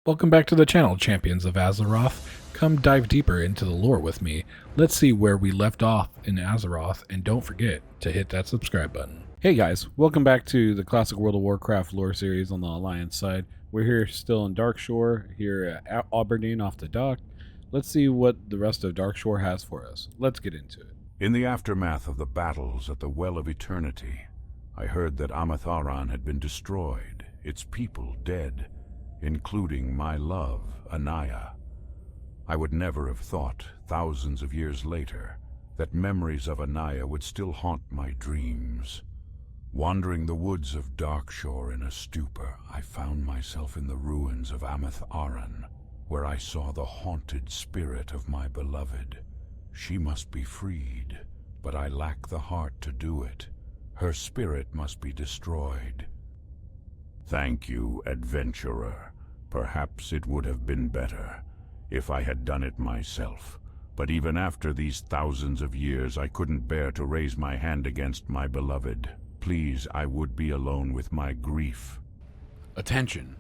Welcome back to the channel, champions of Azeroth. Come dive deeper into the lore with me. Let's see where we left off in Azeroth, and don't forget to hit that subscribe button. Hey guys, welcome back to the classic World of Warcraft lore series on the Alliance side. We're here still in Darkshore, here at Aberdeen off the dock. Let's see what the rest of Darkshore has for us. Let's get into it. In the aftermath of the battles at the Well of Eternity, I heard that Addon had been destroyed, its people dead, including my love, Anaya. I would never have thought, thousands of years later, that memories of Anaya would still haunt my dreams. Wandering the woods of Darkshore in a stupor, I found myself in the ruins of Addon, where I saw the haunted spirit of my beloved. She must be freed, but I lack the heart to do it. Her spirit must be destroyed. Thank you, adventurer. Perhaps it would have been better if I had done it myself. But even after these thousands of years, I couldn't bear to raise my hand against my beloved. Please, I would be alone with my grief. Attention!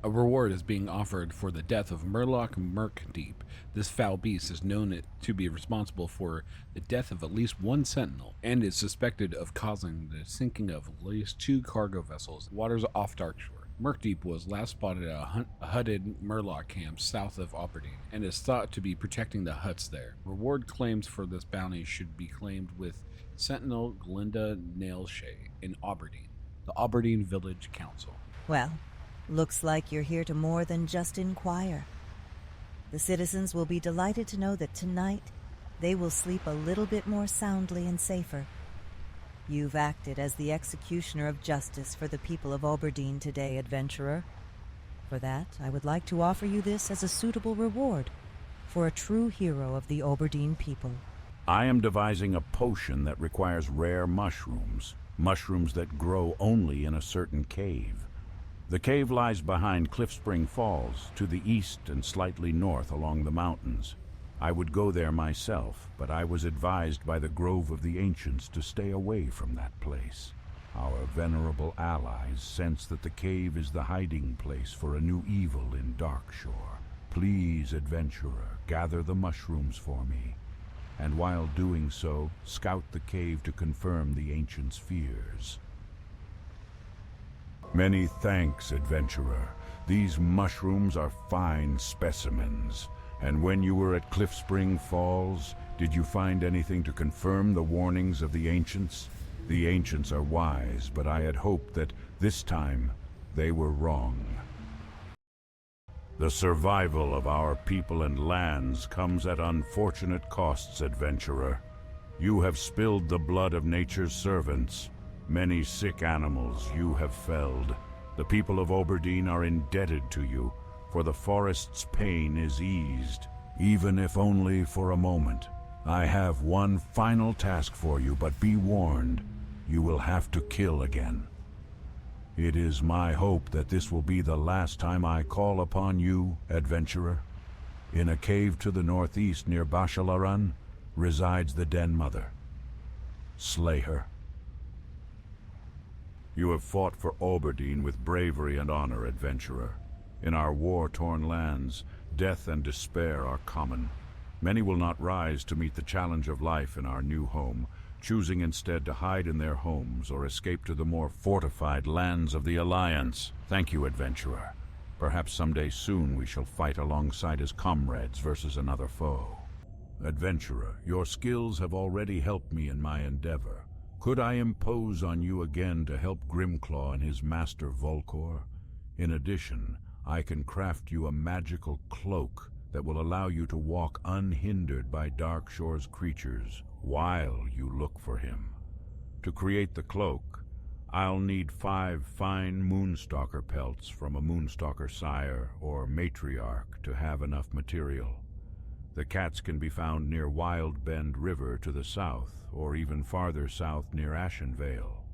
A reward is being offered for the death of Murloc Murkdeep. This foul beast is known to be responsible for the death of at least one sentinel, and is suspected of causing the sinking of at least 2 cargo vessels in waters off Darkshore. Murkdeep was last spotted at a hutted Murloc camp south of Aberdeen, and is thought to be protecting the huts there. Reward claims for this bounty should be claimed with Sentinel Glinda Nailshay in Aberdeen, the Aberdeen Village Council. Well, looks like you're here to more than just inquire. The citizens will be delighted to know that tonight they will sleep a little bit more soundly and safer. You've acted as the executioner of justice for the people of Aberdeen today, adventurer. For that, I would like to offer you this as a suitable reward for a true hero of the Aberdeen people. I am devising a potion that requires rare mushrooms that grow only in a certain cave. The cave lies behind Cliffspring Falls, to the east and slightly north along the mountains. I would go there myself, but I was advised by the Grove of the Ancients to stay away from that place. Our venerable allies sense that the cave is the hiding place for a new evil in Darkshore. Please, adventurer, gather the mushrooms for me, and while doing so, scout the cave to confirm the Ancients' fears. Many thanks, adventurer. These mushrooms are fine specimens. And when you were at Cliffspring Falls, did you find anything to confirm the warnings of the Ancients? The Ancients are wise, but I had hoped that this time they were wrong. The survival of our people and lands comes at unfortunate costs, adventurer. You have spilled the blood of nature's servants. Many sick animals you have felled. The people of Aberdeen are indebted to you, for the forest's pain is eased, even if only for a moment. I have one final task for you, but be warned, you will have to kill again. It is my hope that this will be the last time I call upon you, adventurer. In a cave to the northeast near Bashalaran resides the Den Mother. Slay her. You have fought for Aberdeen with bravery and honor, adventurer. In our war-torn lands, death and despair are common. Many will not rise to meet the challenge of life in our new home, choosing instead to hide in their homes or escape to the more fortified lands of the Alliance. Thank you, adventurer. Perhaps someday soon we shall fight alongside as comrades versus another foe. Adventurer, your skills have already helped me in my endeavor. Could I impose on you again to help Grimclaw and his master Volcor? In addition, I can craft you a magical cloak that will allow you to walk unhindered by Darkshore's creatures while you look for him. To create the cloak, I'll need 5 fine Moonstalker pelts from a Moonstalker sire or matriarch to have enough material. The cats can be found near Wild Bend River to the south, or even farther south near Ashenvale.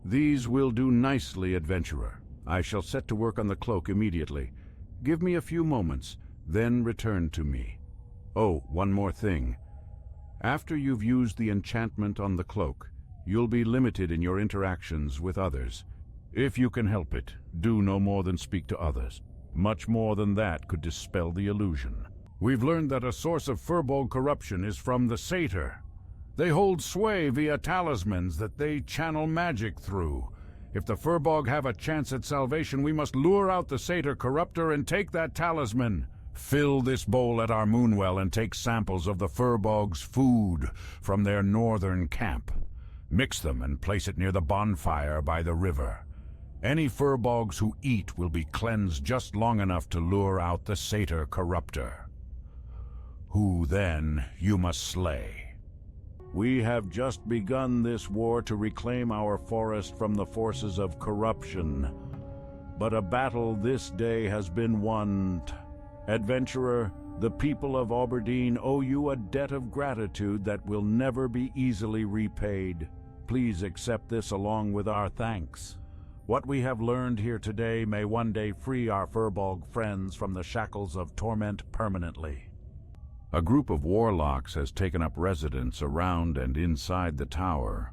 These will do nicely, adventurer. I shall set to work on the cloak immediately. Give me a few moments, then return to me. Oh, one more thing. After you've used the enchantment on the cloak, you'll be limited in your interactions with others. If you can help it, do no more than speak to others. Much more than that could dispel the illusion. We've learned that a source of Firbolg corruption is from the Satyr. They hold sway via talismans that they channel magic through. If the Firbolg have a chance at salvation, we must lure out the Satyr corruptor and take that talisman. Fill this bowl at our moonwell and take samples of the Firbolg's food from their northern camp. Mix them and place it near the bonfire by the river. Any Firbolgs who eat will be cleansed just long enough to lure out the Satyr corruptor, who then you must slay. We have just begun this war to reclaim our forest from the forces of corruption, but a battle this day has been won. Adventurer, the people of Aberdeen owe you a debt of gratitude that will never be easily repaid. Please accept this along with our thanks. What we have learned here today may one day free our Firbolg friends from the shackles of torment permanently. A group of warlocks has taken up residence around and inside the tower.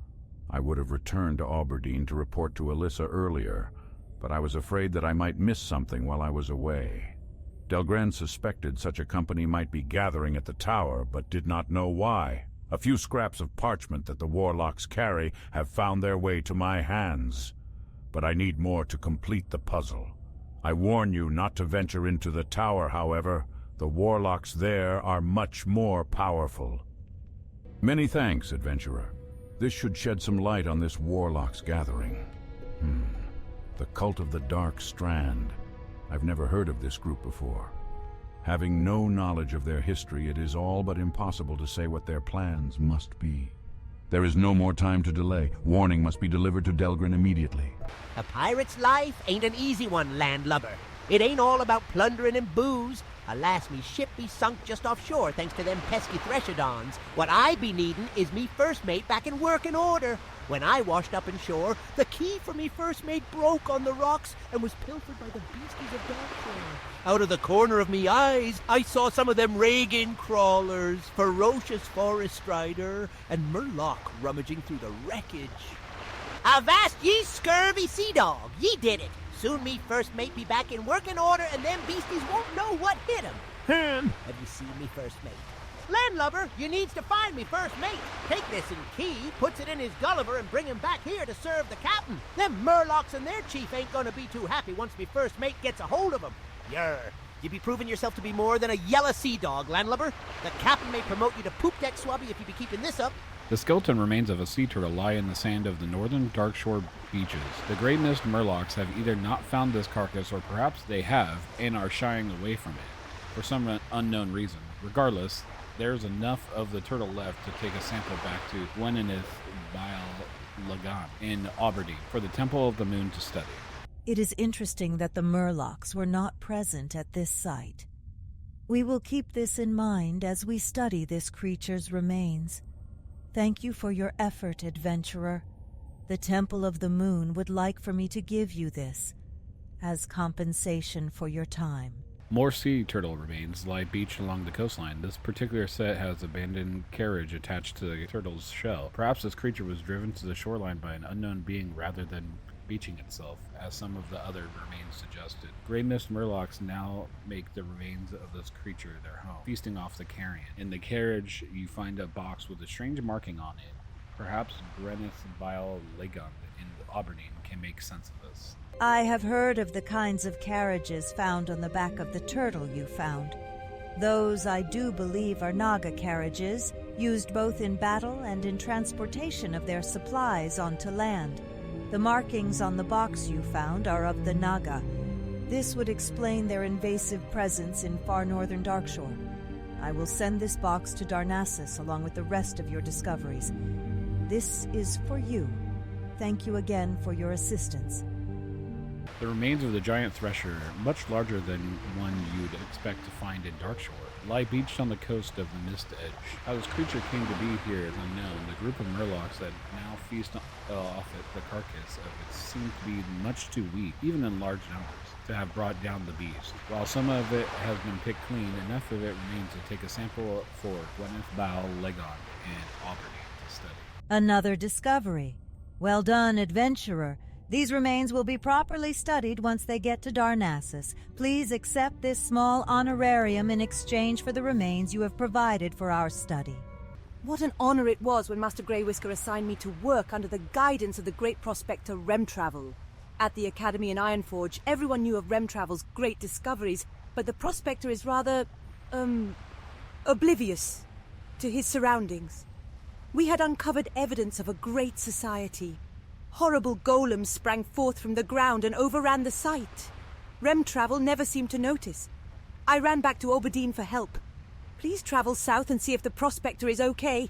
I would have returned to Aberdeen to report to Alyssa earlier, but I was afraid that I might miss something while I was away. Delgren suspected such a company might be gathering at the tower, but did not know why. A few scraps of parchment that the warlocks carry have found their way to my hands. But I need more to complete the puzzle. I warn you not to venture into the tower, however. The warlocks there are much more powerful. Many thanks, adventurer. This should shed some light on this warlocks gathering. The Cult of the Dark Strand. I've never heard of this group before. Having no knowledge of their history, it is all but impossible to say what their plans must be. There is no more time to delay. Warning must be delivered to Delgren immediately. A pirate's life ain't an easy one, landlubber. It ain't all about plundering and booze. Alas, me ship be sunk just offshore thanks to them pesky Thresh-Addons. What I be needin' is me first mate back in working order. When I washed up in shore, the key for me first mate broke on the rocks and was pilfered by the beasties of Darkshore. Out of the corner of me eyes, I saw some of them Reagan crawlers, ferocious forest strider, and Murloc rummaging through the wreckage. Avast ye scurvy sea dog, ye did it. Soon me first mate be back in working order and them beasties won't know what hit 'em. Have you seen me first mate? Landlubber, you needs to find me first mate. Take this in key, puts it in his gulliver, and bring him back here to serve the captain. Them Murlocs and their chief ain't gonna be too happy once me first mate gets a hold of 'em. Yer, you be proving yourself to be more than a yellow sea dog, landlubber. The captain may promote you to poop deck swabby if you be keeping this up. The skeleton remains of a sea turtle lie in the sand of the northern Darkshore beaches. The Grey Mist Murlocs have either not found this carcass, or perhaps they have and are shying away from it for some unknown reason. Regardless, there's enough of the turtle left to take a sample back to Gwenyneth Bile Lagan in Aberdeen for the Temple of the Moon to study. It is interesting that the Murlocs were not present at this site. We will keep this in mind as we study this creature's remains. Thank you for your effort, adventurer. The Temple of the Moon would like for me to give you this as compensation for your time. More sea turtle remains lie beached along the coastline. This particular set has abandoned carriage attached to the turtle's shell. Perhaps this creature was driven to the shoreline by an unknown being rather than beaching itself, as some of the other remains suggested. Grey Mist Murlocs now make the remains of this creature their home, feasting off the carrion. In the carriage, you find a box with a strange marking on it. Perhaps Gwenyneth Bile Lagan in Aberdeen can make sense of this. I have heard of the kinds of carriages found on the back of the turtle you found. Those, I do believe, are Naga carriages, used both in battle and in transportation of their supplies onto land. The markings on the box you found are of the Naga. This would explain their invasive presence in far northern Darkshore. I will send this box to Darnassus along with the rest of your discoveries. This is for you. Thank you again for your assistance. The remains of the giant thresher, much larger than one you'd expect to find in Darkshore, lie beached on the coast of the Mist Edge. How this creature came to be here is unknown. The group of Murlocs that now feast off it, the carcass of it, seems to be much too weak, even in large numbers, to have brought down the beast. While some of it has been picked clean, enough of it remains to take a sample for Gwenyneth Bile Lagan in Aberdeen to study. Another discovery. Well done, adventurer. These remains will be properly studied once they get to Darnassus. Please accept this small honorarium in exchange for the remains you have provided for our study. What an honor it was when Master Grey Whisker assigned me to work under the guidance of the great prospector Remtravel. At the Academy in Ironforge, everyone knew of Remtravel's great discoveries, but the prospector is rather, oblivious to his surroundings. We had uncovered evidence of a great society. Horrible golems sprang forth from the ground and overran the site. Remtravel never seemed to notice. I ran back to Oberdeen for help. Please travel south and see if the prospector is okay.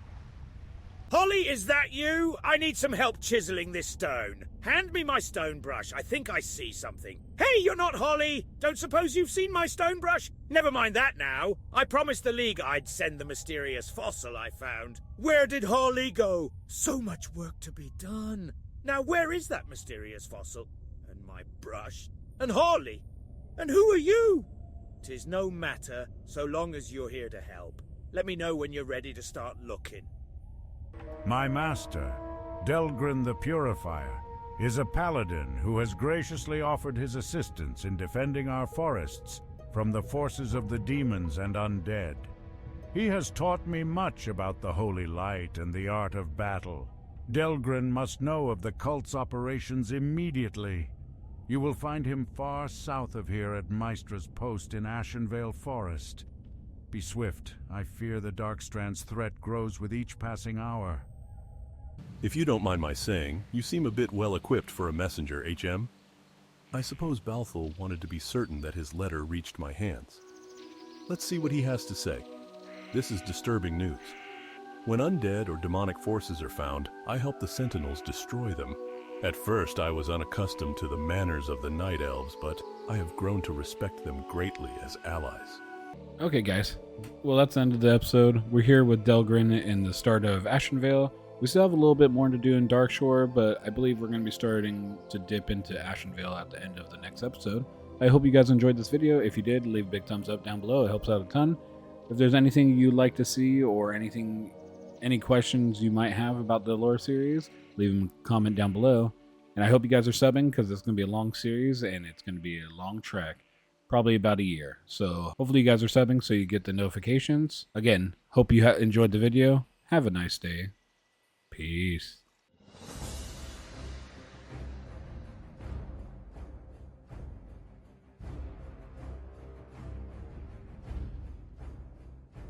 Holly, is that you? I need some help chiseling this stone. Hand me my stone brush. I think I see something. Hey, you're not Holly! Don't suppose you've seen my stone brush? Never mind that now. I promised the League I'd send the mysterious fossil I found. Where did Holly go? So much work to be done. Now where is that mysterious fossil? And my brush? And Holly? And who are you? 'Tis no matter, so long as you're here to help. Let me know when you're ready to start looking. My master, Delgrin the Purifier, is a paladin who has graciously offered his assistance in defending our forests from the forces of the demons and undead. He has taught me much about the holy light and the art of battle. Delgrin must know of the cult's operations immediately. You will find him far south of here at Maestra's post in Ashenvale Forest. Be swift. I fear the Darkstrand's threat grows with each passing hour. If you don't mind my saying, you seem a bit well equipped for a messenger, HM. I suppose Balthul wanted to be certain that his letter reached my hands. Let's see what he has to say. This is disturbing news. When undead or demonic forces are found, I help the Sentinels destroy them. At first, I was unaccustomed to the manners of the Night Elves, but I have grown to respect them greatly as allies. Okay, guys. Well, that's the end of the episode. We're here with Delgrin in the start of Ashenvale. We still have a little bit more to do in Darkshore, but I believe we're going to be starting to dip into Ashenvale at the end of the next episode. I hope you guys enjoyed this video. If you did, leave a big thumbs up down below. It helps out a ton. If there's anything you'd like to see or any questions you might have about the lore series, leave them a comment down below. And I hope you guys are subbing because it's going to be a long series and it's going to be a long trek. Probably about a year. So hopefully you guys are subbing so you get the notifications. Again, hope you enjoyed the video. Have a nice day. Peace.